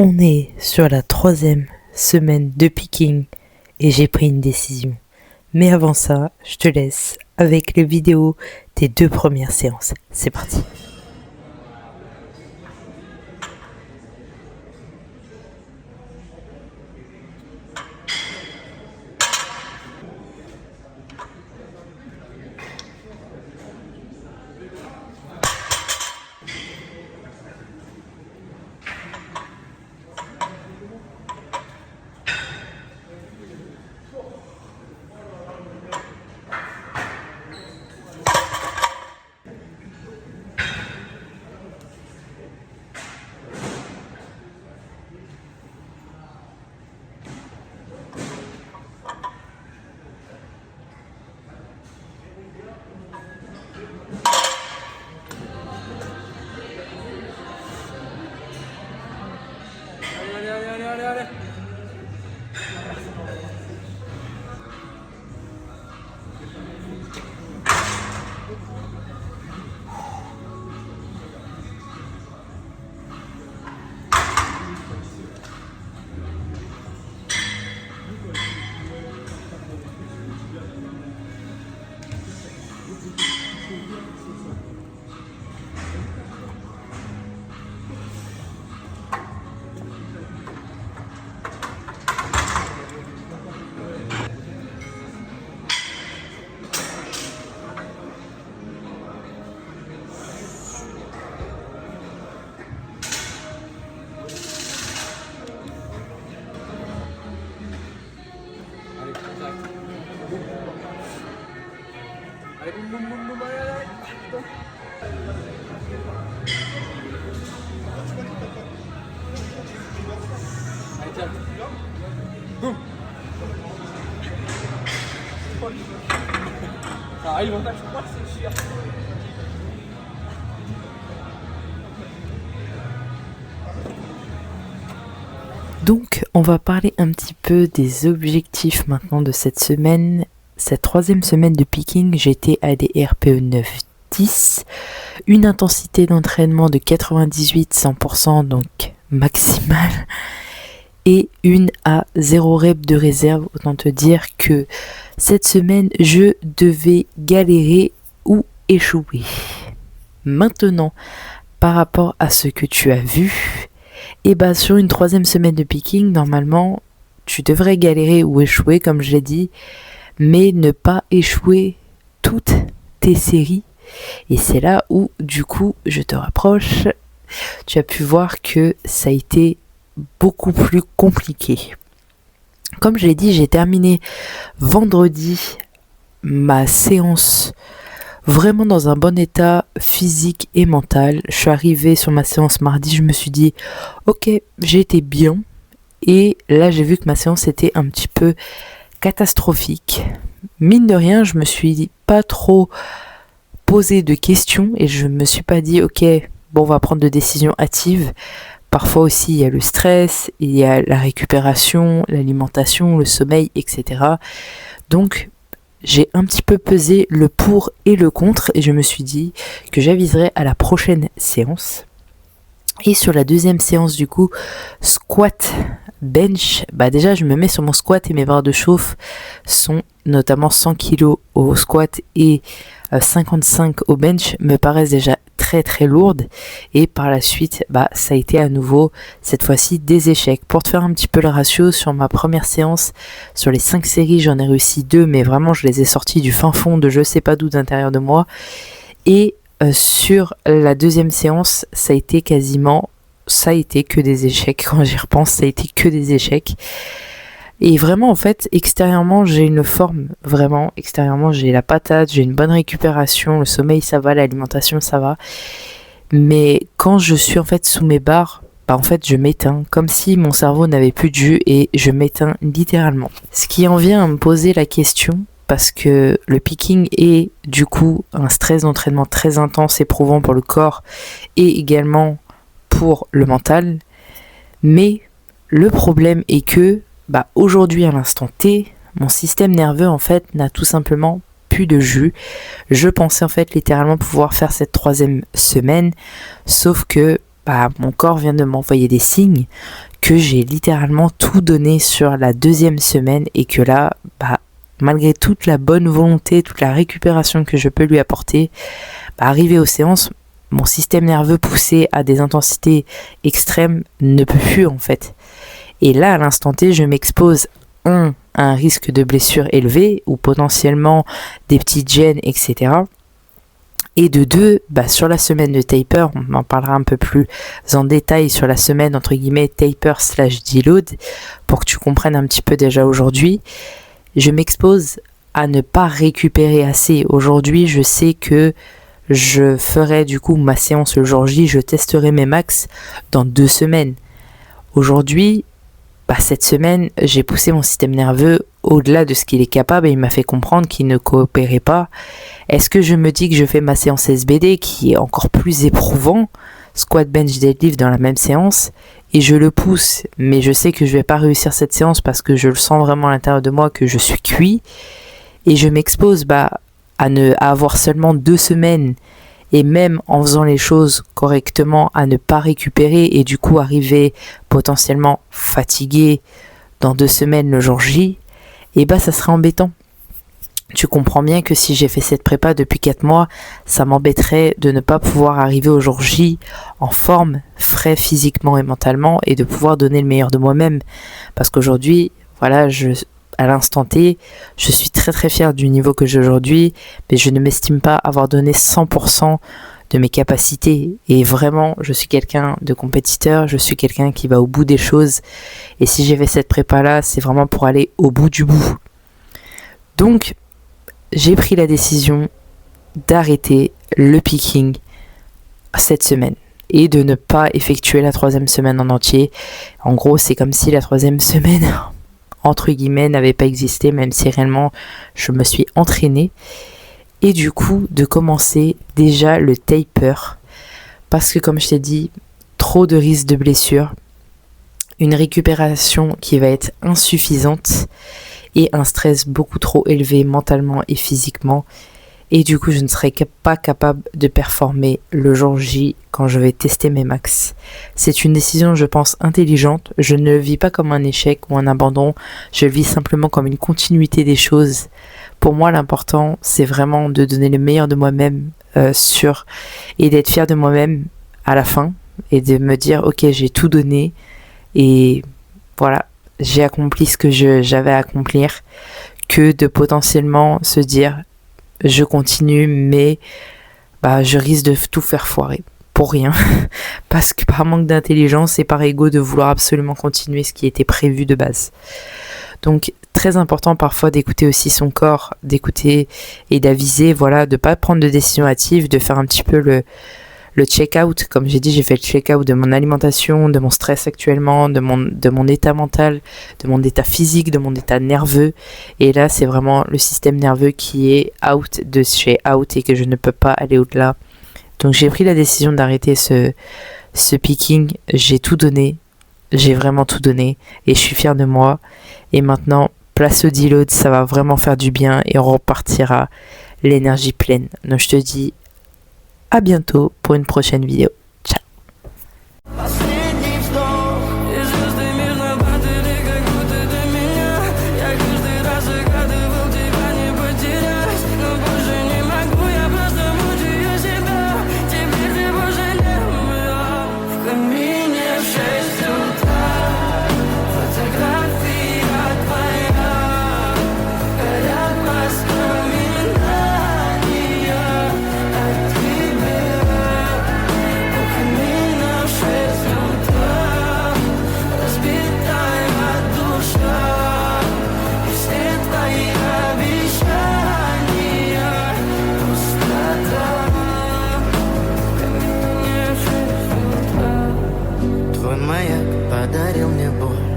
On est sur la 3e semaine de picking et j'ai pris une décision. Mais avant ça, je te laisse avec les vidéos des 2 premières séances. C'est parti. Allez. Allez, boum, allez. Allez, tiens. Boum. Ça arrive en fait, je crois que c'est chiant. Donc, on va parler un petit peu des objectifs maintenant de cette semaine. Cette 3e semaine de picking, j'étais à des RPE 9-10, une intensité d'entraînement de 98-100%, donc maximale, et une à 0 rep de réserve. Autant te dire que cette semaine, je devais galérer ou échouer. Maintenant, par rapport à ce que tu as vu, et bah sur une 3e semaine de picking, normalement, tu devrais galérer ou échouer, comme je l'ai dit, mais ne pas échouer toutes tes séries. Et c'est là où, du coup, je te rapproche. Tu as pu voir que ça a été beaucoup plus compliqué. Comme je l'ai dit, j'ai terminé vendredi ma séance vraiment dans un bon état physique et mental. Je suis arrivée sur ma séance mardi, je me suis dit ok, j'ai été bien, et là j'ai vu que ma séance était un petit peu catastrophique. Mine de rien, je me suis pas trop posé de questions et je me suis pas dit ok, bon, on va prendre de décisions hâtives. Parfois aussi il y a le stress, il y a la récupération, l'alimentation, le sommeil, etc. Donc j'ai un petit peu pesé le pour et le contre et je me suis dit que j'aviserais à la prochaine séance. Et sur la 2e séance, du coup, squat bench, bah déjà je me mets sur mon squat et mes barres de chauffe sont notamment 100 kg au squat et 55 au bench, me paraissent déjà très très lourdes. Et par la suite, bah ça a été à nouveau cette fois-ci des échecs. Pour te faire un petit peu le ratio, sur ma première séance, sur les 5 séries, j'en ai réussi 2, mais vraiment je les ai sortis du fin fond de je sais pas d'où d'intérieur de moi. Et sur la 2e séance, ça a été que des échecs. Quand j'y repense, ça a été que des échecs. Et vraiment, en fait, extérieurement, j'ai une forme. Vraiment, extérieurement, j'ai la patate, j'ai une bonne récupération, le sommeil, ça va, l'alimentation, ça va. Mais quand je suis en fait sous mes barres, bah en fait, je m'éteins. Comme si mon cerveau n'avait plus de jus et je m'éteins littéralement. Ce qui en vient à me poser la question, parce que le picking est du coup un stress d'entraînement très intense, éprouvant pour le corps et également pour le mental. Mais le problème est que aujourd'hui à l'instant T, mon système nerveux en fait n'a tout simplement plus de jus. Je pensais en fait littéralement pouvoir faire cette 3e semaine, sauf que mon corps vient de m'envoyer des signes que j'ai littéralement tout donné sur la 2e semaine et que là, malgré toute la bonne volonté, toute la récupération que je peux lui apporter, arrivé aux séances, mon système nerveux poussé à des intensités extrêmes ne peut plus en fait. Et là, à l'instant T, je m'expose à un risque de blessure élevé ou potentiellement des petites gênes, etc. Et de 2, sur la semaine de taper, on en parlera un peu plus en détail sur la semaine entre guillemets taper/deload pour que tu comprennes un petit peu déjà aujourd'hui. Je m'expose à ne pas récupérer assez. Aujourd'hui, je sais que je ferai du coup ma séance le jour J, je testerai mes max dans 2 semaines. Aujourd'hui, cette semaine, j'ai poussé mon système nerveux au-delà de ce qu'il est capable et il m'a fait comprendre qu'il ne coopérait pas. Est-ce que je me dis que je fais ma séance SBD qui est encore plus éprouvant, squat, bench, deadlift dans la même séance, et je le pousse, mais je sais que je vais pas réussir cette séance parce que je le sens vraiment à l'intérieur de moi que je suis cuit, et je m'expose à avoir seulement 2 semaines et même en faisant les choses correctement à ne pas récupérer et du coup arriver potentiellement fatigué dans 2 semaines le jour J, ça serait embêtant. Tu comprends bien que si j'ai fait cette prépa depuis 4 mois, ça m'embêterait de ne pas pouvoir arriver au jour J en forme, frais physiquement et mentalement et de pouvoir donner le meilleur de moi-même. Parce qu'aujourd'hui, à l'instant T, je suis très très fier du niveau que j'ai aujourd'hui, mais je ne m'estime pas avoir donné 100% de mes capacités. Et vraiment, je suis quelqu'un de compétiteur, je suis quelqu'un qui va au bout des choses. Et si j'ai fait cette prépa-là, c'est vraiment pour aller au bout du bout. Donc, j'ai pris la décision d'arrêter le picking cette semaine et de ne pas effectuer la 3e semaine en entier. En gros, c'est comme si la 3e semaine entre guillemets n'avait pas existé, même si réellement je me suis entraînée, et du coup de commencer déjà le taper parce que comme je t'ai dit, trop de risques de blessure, une récupération qui va être insuffisante et un stress beaucoup trop élevé mentalement et physiquement, et du coup je ne serai pas capable de performer le jour J quand je vais tester mes max. C'est une décision, je pense, intelligente. Je ne le vis pas comme un échec ou un abandon, je le vis simplement comme une continuité des choses. Pour moi, l'important, c'est vraiment de donner le meilleur de moi-même et d'être fier de moi-même à la fin et de me dire ok, j'ai tout donné et voilà, j'ai accompli ce que j'avais à accomplir, que de potentiellement se dire je continue mais je risque de tout faire foirer pour rien parce que par manque d'intelligence et par ego de vouloir absolument continuer ce qui était prévu de base. Donc très important parfois d'écouter aussi son corps, d'écouter et d'aviser, de pas prendre de décision hâtive, de faire un petit peu le check-out. Comme j'ai dit, j'ai fait le check-out de mon alimentation, de mon stress actuellement, de mon état mental, de mon état physique, de mon état nerveux. Et là, c'est vraiment le système nerveux qui est out de chez out et que je ne peux pas aller au-delà. Donc j'ai pris la décision d'arrêter ce picking. J'ai tout donné. J'ai vraiment tout donné. Et je suis fière de moi. Et maintenant, place au deload, ça va vraiment faire du bien et on repartira l'énergie pleine. Donc je te dis à bientôt pour une prochaine vidéo. Ciao. Подарил мне Бог.